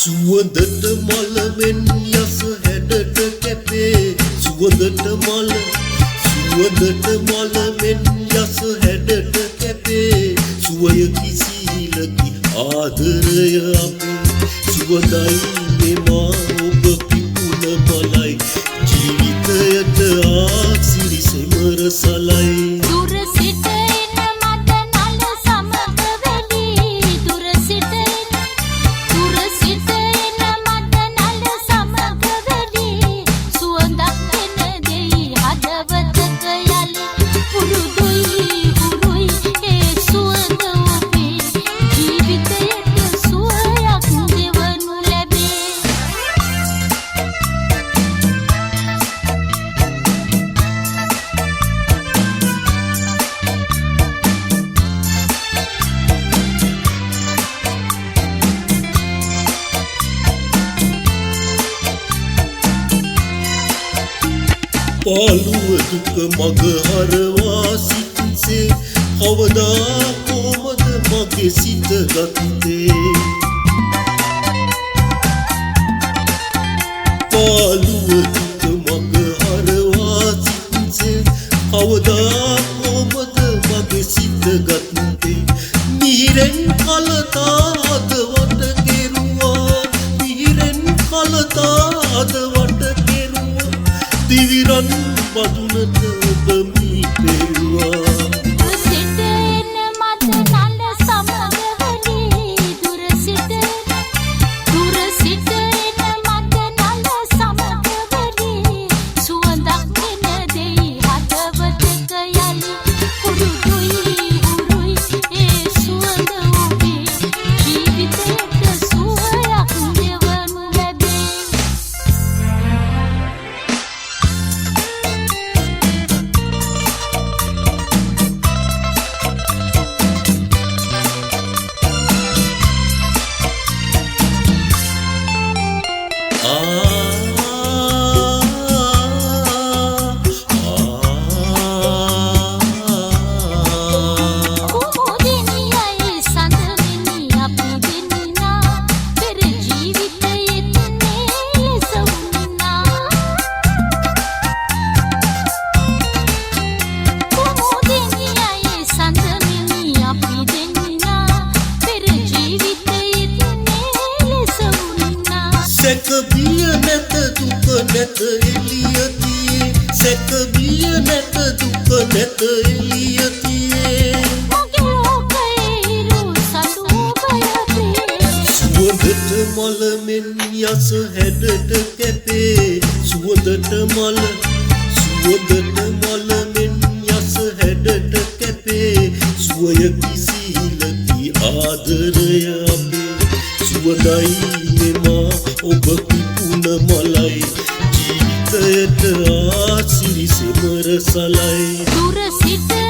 සුවඳට මල මෙන් යස හැඩට කැපේ සුවඳට මල මෙන් යස හැඩට කැපේ සුවය කිසිලකි ආදරය අපේ සුවඳයි මෙමා ඔබ පිපුන මලයි ජීවිතයට ආසිරි සෙමර සලයි පාළුව දුක මග හරවා සිටිසේ කවදා කොමද මගේ සිත ගත්තේ පාළුව දුක මග හරවා සිටිසේ කවදා කොමද මගේ සිත ගත්තේ මිහිරෙන් කලතා හදවට කෙරුවා මිහිරෙන් කලතා හදවට දිවිරන් බදුනට ඔබ මී පෙරුවා සැකබිය නැත දුක නැත එළියතියේ සැකබිය නැත දුක නැත එළියතියේ මගේ ලෝකයේ ඉරු සතු බයතේ සුවඳට මල මෙන් යස හැඩට කැපේ සුවඳට මල මෙන් යස හැඩට කැපේ සුවය කිසිලකි ආදරය අපේ සුවඳයි මෙමා ඔබ පිපුන මලයි ජීවිතයට ආසිරි සෙමර සලයි දුර සිට